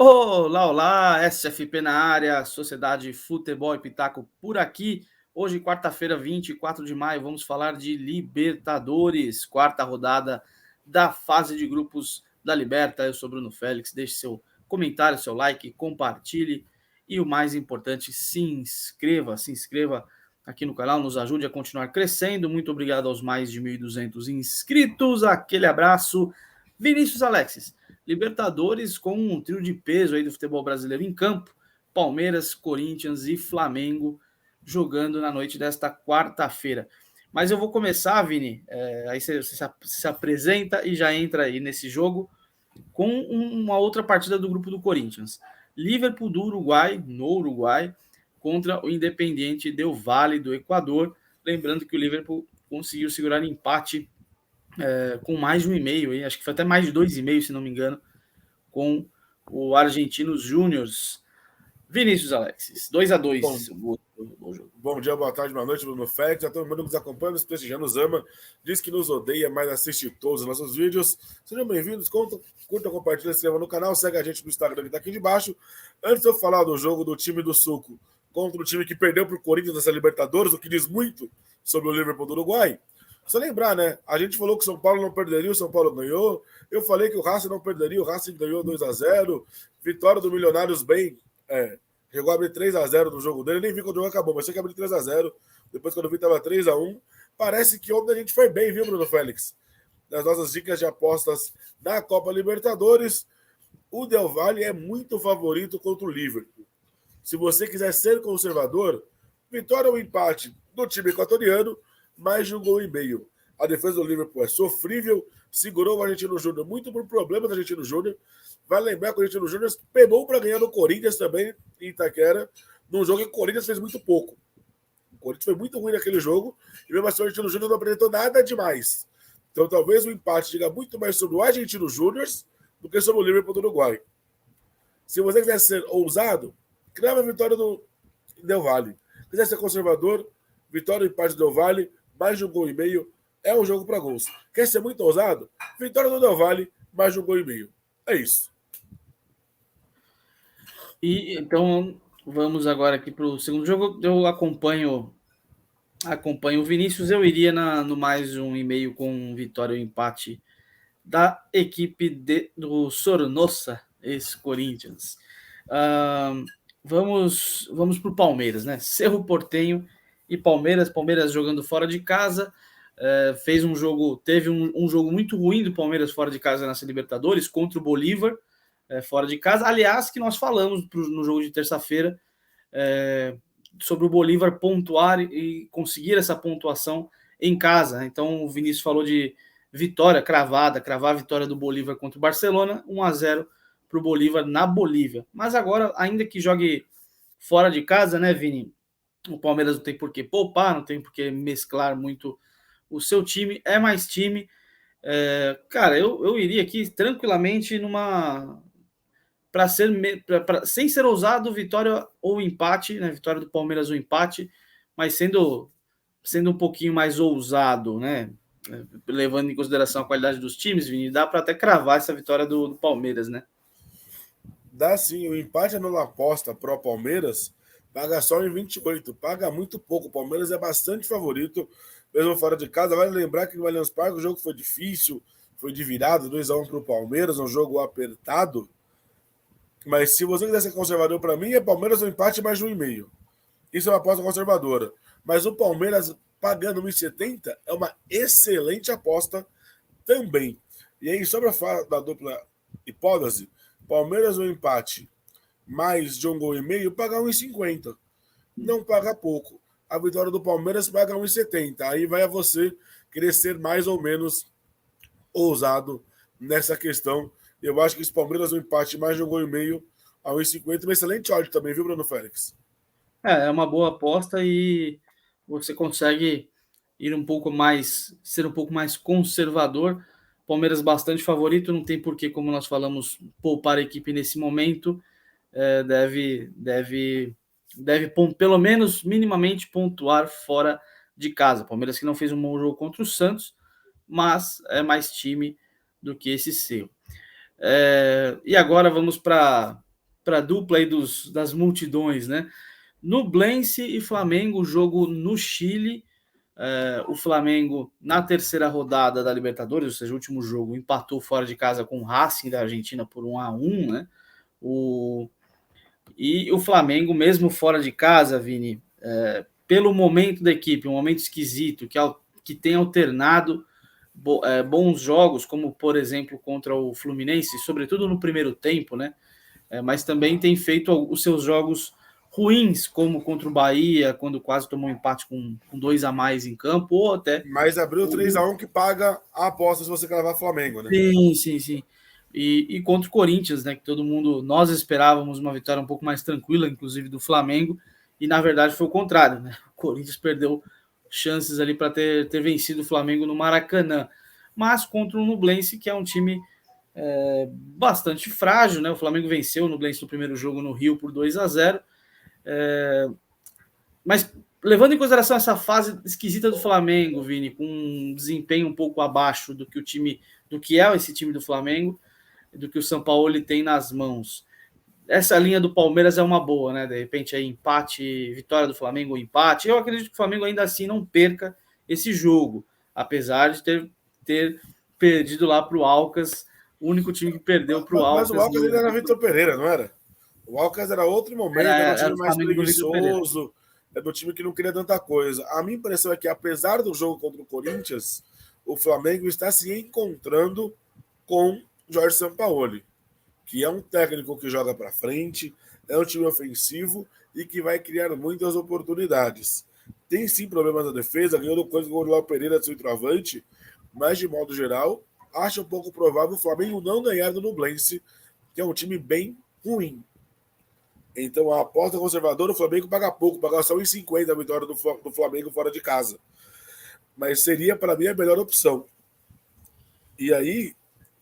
Olá, olá, SFP na área, Sociedade Futebol e Pitaco por aqui. Hoje, quarta-feira, 24 de maio, vamos falar de Libertadores, quarta rodada da fase de grupos da Liberta. Eu sou Bruno Félix, deixe seu comentário, seu like, compartilhe e o mais importante, se inscreva aqui no canal, nos ajude a continuar crescendo. Muito obrigado aos mais de 1.200 inscritos, aquele abraço. Vinícius Alexis. Libertadores com um trio de peso aí do futebol brasileiro em campo. Palmeiras, Corinthians e Flamengo jogando na noite desta quarta-feira. Mas eu vou começar, Vini, aí você se apresenta e já entra aí nesse jogo com uma outra partida do grupo do Corinthians. Liverpool do Uruguai, no Uruguai, contra o Independiente Del Valle do Equador. Lembrando que o Liverpool conseguiu segurar empate com mais de 1,5, acho que foi até mais de 2,5, se não me engano, com o Argentinos Júniors. Vinícius Alexis, 2-2. Bom dia, boa tarde, boa noite, Bruno Félix. Já todo mundo nos acompanhando, nos prestigiando, nos ama, diz que nos odeia, mas assiste todos os nossos vídeos. Sejam bem-vindos, curta, compartilha, se inscreva no canal, segue a gente no Instagram que tá aqui debaixo. Antes de eu falar do jogo do time do Suco contra o time que perdeu para o Corinthians nessa Libertadores, o que diz muito sobre o Liverpool do Uruguai, só lembrar, né? A gente falou que o São Paulo não perderia, o São Paulo ganhou. Eu falei que o Racing não perderia, o Racing ganhou 2-0. Vitória do Milionários bem. Chegou a abrir 3-0 no jogo dele. Nem vi quando o jogo acabou, mas sei que abriu 3-0. Depois, quando eu vi, estava 3-1. Parece que ontem a gente foi bem, viu, Bruno Félix? Nas nossas dicas de apostas da Copa Libertadores, o Del Valle é muito favorito contra o Liverpool. Se você quiser ser conservador, vitória ou empate do time equatoriano, mais de 1,5 gols. A defesa do Liverpool é sofrível, segurou o Argentino Júnior muito por problema do Argentino Júnior. Vai lembrar que o Argentino Júnior pegou para ganhar no Corinthians também, em Itaquera, num jogo que o Corinthians fez muito pouco. O Corinthians foi muito ruim naquele jogo, e mesmo assim o Argentino Júnior não apresentou nada demais. Então talvez o empate diga muito mais sobre o Argentino Júnior do que sobre o Liverpool do Uruguai. Se você quiser ser ousado, crava a vitória do Del Valle. Se quiser ser conservador, vitória ou empate do Del Valle, mais de 1,5 gols, é um jogo para gols. Quer ser muito ousado? Vitória do Del Valle, mais de 1,5 gols. É isso. E então vamos agora aqui para o segundo jogo. Eu acompanho o Vinícius. Eu iria no mais 1,5 com vitória ou empate da equipe do Sornosa, ex-Corinthians. Vamos para o Palmeiras, né? Cerro Porteño e Palmeiras jogando fora de casa. Teve um jogo muito ruim do Palmeiras fora de casa nessa Libertadores contra o Bolívar, fora de casa. Aliás, que nós falamos no jogo de terça-feira sobre o Bolívar pontuar e conseguir essa pontuação em casa. Então o Vinícius falou de vitória cravar a vitória do Bolívar contra o Barcelona, 1-0 para o Bolívar na Bolívia. Mas agora, ainda que jogue fora de casa, né, Vini? O Palmeiras não tem por que poupar, não tem por que mesclar muito o seu time, é mais time. Cara, eu iria aqui tranquilamente sem ser ousado, vitória ou empate, né? Vitória do Palmeiras ou empate, mas sendo um pouquinho mais ousado, né? Levando em consideração a qualidade dos times, Vini, dá para até cravar essa vitória do Palmeiras, né? Dá sim, o empate numa aposta pro Palmeiras paga só em 28, paga muito pouco. O Palmeiras é bastante favorito, mesmo fora de casa. Vale lembrar que no Allianz Parque o jogo foi difícil, foi de virada, 2-1 pro Palmeiras, um jogo apertado. Mas se você quiser ser conservador, para mim é Palmeiras ou empate mais de 1,5. Isso é uma aposta conservadora. Mas o Palmeiras pagando 1,70 é uma excelente aposta também. E aí, sobre a fala da dupla hipótese, Palmeiras ou empate mais de 1,5 gols, paga 1,50. Não paga pouco. A vitória do Palmeiras paga 1,70. Aí vai a você querer ser mais ou menos ousado nessa questão. Eu acho que esse Palmeiras ou empate mais de 1,5 gols a 1,50 é um excelente ódio também, viu, Bruno Félix? É uma boa aposta e você consegue ser um pouco mais conservador. Palmeiras bastante favorito, não tem porquê, como nós falamos, poupar a equipe nesse momento. Deve pelo menos minimamente pontuar fora de casa. Palmeiras que não fez um bom jogo contra o Santos, mas é mais time do que esse seu. E agora vamos para a dupla aí das multidões, né? Nublense e Flamengo, jogo no Chile. O Flamengo, na terceira rodada da Libertadores, ou seja, o último jogo, empatou fora de casa com o Racing da Argentina por 1-1, né? E o Flamengo, mesmo fora de casa, Vini, pelo momento da equipe, um momento esquisito, que tem alternado bons jogos, como, por exemplo, contra o Fluminense, sobretudo no primeiro tempo, né? Mas também tem feito os seus jogos ruins, como contra o Bahia, quando quase tomou um empate com 2 a mais em campo, ou até... Mas abriu 3-1 que paga a aposta se você cravar Flamengo, né? Sim. E contra o Corinthians, né? Que nós esperávamos uma vitória um pouco mais tranquila, inclusive do Flamengo, e na verdade foi o contrário, né? O Corinthians perdeu chances ali para ter vencido o Flamengo no Maracanã. Mas contra o Nublense, que é um time bastante frágil, né? O Flamengo venceu o Nublense no primeiro jogo no Rio por 2-0. Mas levando em consideração essa fase esquisita do Flamengo, Vini, com um desempenho um pouco abaixo do que é esse time do Flamengo, do que o São Paulo tem nas mãos. Essa linha do Palmeiras é uma boa, né? De repente aí empate, vitória do Flamengo ou empate. Eu acredito que o Flamengo ainda assim não perca esse jogo, apesar de ter perdido lá para o Alcas, o único time que perdeu para o Alcas. Mas o Alcas ainda era Vitor Pereira, não era? O Alcas era outro momento, era um time mais preguiçoso, era um time que não queria tanta coisa. A minha impressão é que, apesar do jogo contra o Corinthians, o Flamengo está se encontrando com Jorge Sampaoli, que é um técnico que joga para frente, é um time ofensivo e que vai criar muitas oportunidades. Tem sim problemas na defesa, ganhou coisa com o Léo Pereira de centroavante, mas de modo geral, acho um pouco provável o Flamengo não ganhar do Nublense, que é um time bem ruim. Então a aposta conservadora, o Flamengo paga pouco, paga só 1,50 a vitória do Flamengo fora de casa. Mas seria para mim a melhor opção. E aí,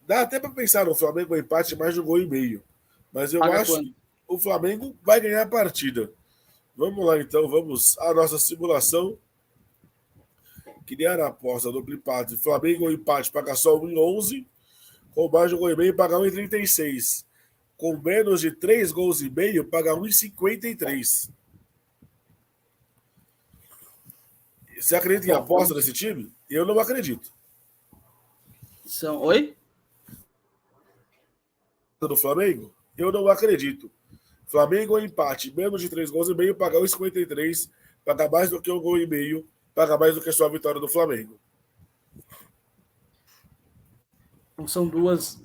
dá até para pensar no Flamengo um empate mais de 1,5 gols. Mas eu acho que o Flamengo vai ganhar a partida. Vamos lá então, vamos à nossa simulação. Criar a aposta do empate. Flamengo ou empate paga só 1,11. Com mais de 1,5 paga 1,36. Com menos de 3 gols e meio, paga 1,53. Você acredita em aposta nesse time? Eu não acredito. Oi? Do Flamengo? Eu não acredito. Flamengo ou empate, menos de 3 gols e meio, paga 1,53. Paga mais do que 1 gol e meio. Paga mais do que só a vitória do Flamengo.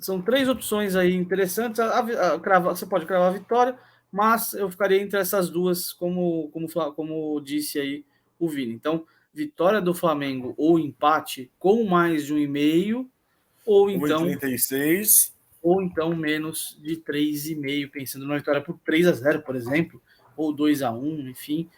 São 3 opções aí interessantes. Você pode cravar a vitória, mas eu ficaria entre essas duas, como disse aí o Vini. Então, vitória do Flamengo ou empate com mais de 1,5, ou então 1,36. Ou então menos de 3,5, pensando numa vitória por 3-0, por exemplo, ou 2-1, enfim.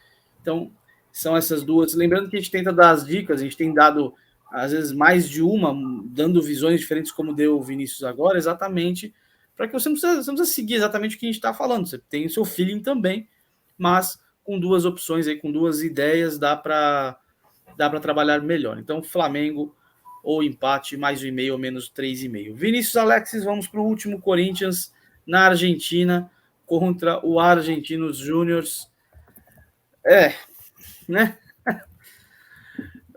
Então, são essas duas. Lembrando que a gente tenta dar as dicas, a gente tem dado às vezes mais de uma, dando visões diferentes, como deu o Vinícius agora, exatamente para que você não precisa seguir exatamente o que a gente está falando. Você tem o seu feeling também, mas com duas opções aí, com duas ideias, dá para trabalhar melhor. Então, Flamengo ou empate, mais 1,5 ou menos 3,5. Vinícius Alexis, vamos para o último Corinthians na Argentina contra o Argentinos Júniors. Né?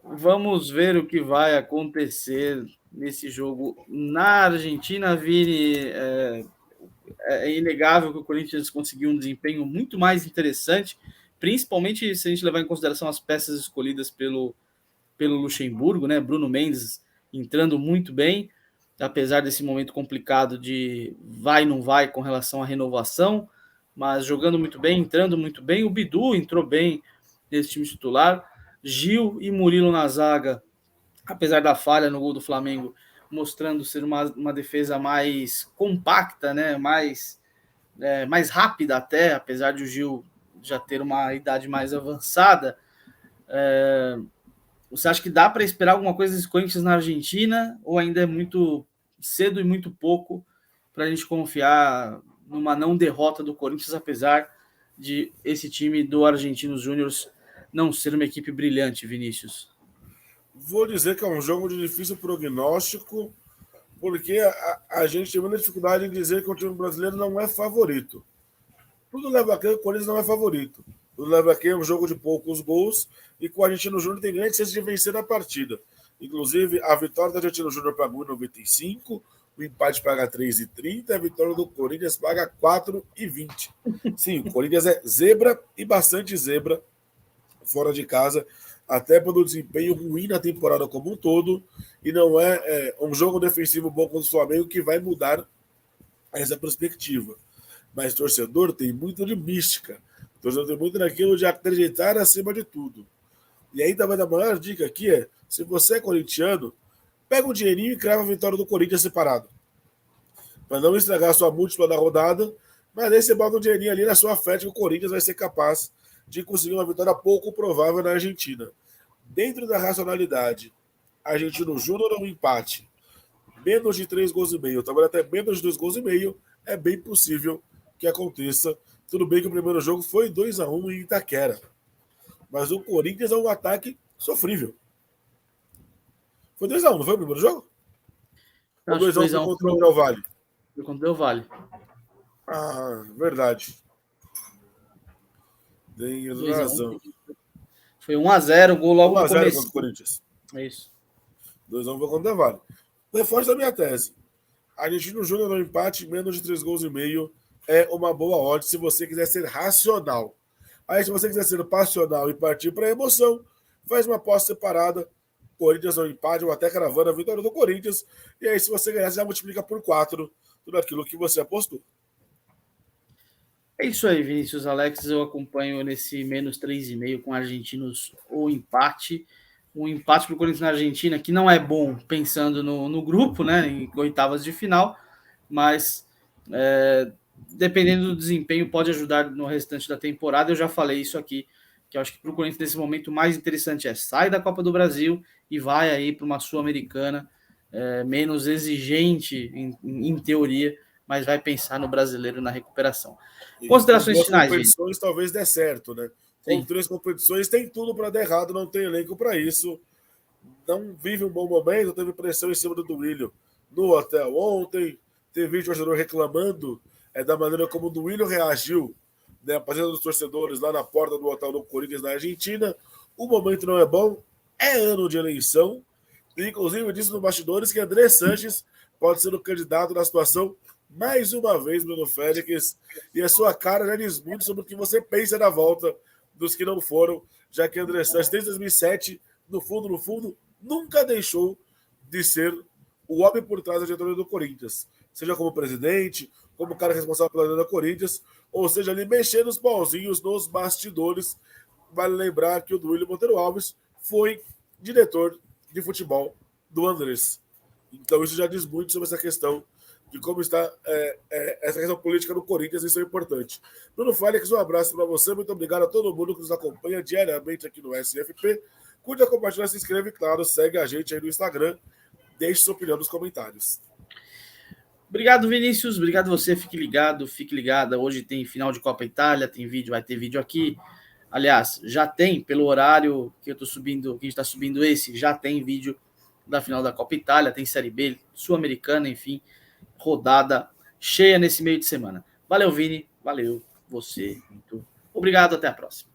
Vamos ver o que vai acontecer nesse jogo na Argentina, Vini. É inegável que o Corinthians conseguiu um desempenho muito mais interessante, principalmente se a gente levar em consideração as peças escolhidas pelo Luxemburgo, né? Bruno Mendes entrando muito bem, apesar desse momento complicado de vai não vai com relação à renovação, mas jogando muito bem, entrando muito bem. O Bidu entrou bem nesse time titular. Gil e Murilo na zaga, apesar da falha no gol do Flamengo, mostrando ser uma defesa mais compacta, né? mais rápida até, apesar de o Gil já ter uma idade mais avançada. Você acha que dá para esperar alguma coisa dos Corinthians na Argentina, ou ainda é muito cedo e muito pouco para a gente confiar numa não derrota do Corinthians, apesar de esse time do Argentinos Júniors não ser uma equipe brilhante, Vinícius? Vou dizer que é um jogo de difícil prognóstico, porque a gente tem muita dificuldade em dizer que o time brasileiro não é favorito. Tudo leva a crer que o Corinthians não é favorito. Tudo leva a crer é um jogo de poucos gols e que o Argentino Júnior tem grande chance de vencer na partida. Inclusive, a vitória do Argentino Júnior paga 1,95, o empate paga 3,30, a vitória do Corinthians paga 4,20. Sim, o Corinthians é zebra e bastante zebra fora de casa, até pelo desempenho ruim na temporada como um todo, e não é um jogo defensivo bom contra o Flamengo que vai mudar essa perspectiva. Mas torcedor tem muito de mística, torcedor tem muito daquilo de acreditar acima de tudo. E aí também a maior dica aqui é, se você é corintiano, pega um dinheirinho e crava a vitória do Corinthians separado. Para não estragar a sua múltipla da rodada, mas aí você bota um dinheirinho ali na sua fé de que o Corinthians vai ser capaz de conseguir uma vitória pouco provável na Argentina. Dentro da racionalidade, Argentino Júnior ou um empate, menos de 3 gols e meio, talvez até menos de 2 gols e meio, é bem possível que aconteça. Tudo bem que o primeiro jogo foi 2-1 em Itaquera, mas o Corinthians é um ataque sofrível. Foi 2-1, não foi o primeiro jogo? Ou 2-1 foi contra o Del Valle? Foi contra o Del Valle. Ah, verdade. Tem razão. Foi 1-0, gol logo no começo. 1-0 contra o Corinthians. É isso. 2-1 foi contra o Del Valle. Reforço da minha tese. Argentino Júnior no empate, menos de 3 gols e meio, é uma boa odd se você quiser ser racional. Aí, se você quiser ser passional e partir para a emoção, faz uma aposta separada, Corinthians no empate, ou até cravando a vitória do Corinthians, e aí, se você ganhar, você já multiplica por 4 tudo aquilo que você apostou. É isso aí, Vinícius Alex. Eu acompanho nesse menos 3,5 com argentinos ou empate. Um empate para o Corinthians na Argentina, que não é bom pensando no grupo, né? Em oitavas de final, mas dependendo do desempenho, pode ajudar no restante da temporada. Eu já falei isso aqui, que eu acho que para o Corinthians nesse momento o mais interessante é sair da Copa do Brasil e vai aí para uma Sul-Americana menos exigente em teoria, mas vai pensar no brasileiro na recuperação. E Considerações finais, competições gente. Talvez dê certo, né? Com 3 competições tem tudo para dar errado, não tem elenco para isso. Não vive um bom momento, teve pressão em cima do Duílio no hotel ontem, teve vídeo torcedor reclamando da maneira como o Duílio reagiu, né, a presença dos torcedores lá na porta do hotel do Corinthians na Argentina. O momento não é bom, é ano de eleição, e inclusive disse nos bastidores que André Sanches pode ser o candidato na situação mais uma vez, Bruno Félix, e a sua cara já diz muito sobre o que você pensa da volta dos que não foram, já que André Sanches, desde 2007, no fundo, nunca deixou de ser o homem por trás da diretoria do Corinthians, seja como presidente, como cara responsável pela diretoria do Corinthians, ou seja, ali mexendo os pauzinhos nos bastidores. Vale lembrar que o Duílio Monteiro Alves foi diretor de futebol do Andrés. Então isso já diz muito sobre essa questão de como está essa questão política no Corinthians, isso é importante. Bruno Félix, um abraço para você, muito obrigado a todo mundo que nos acompanha diariamente aqui no SFP. Curta, compartilha, se inscreve, claro, segue a gente aí no Instagram, deixe sua opinião nos comentários. Obrigado, Vinícius, obrigado você, fique ligado, fique ligada, hoje tem final de Copa Itália, tem vídeo, vai ter vídeo aqui, aliás, já tem, pelo horário que eu tô subindo, que a gente está subindo já tem vídeo da final da Copa Itália, tem Série B, Sul-Americana, enfim, rodada cheia nesse meio de semana. Valeu, Vini, valeu você, muito obrigado, até a próxima.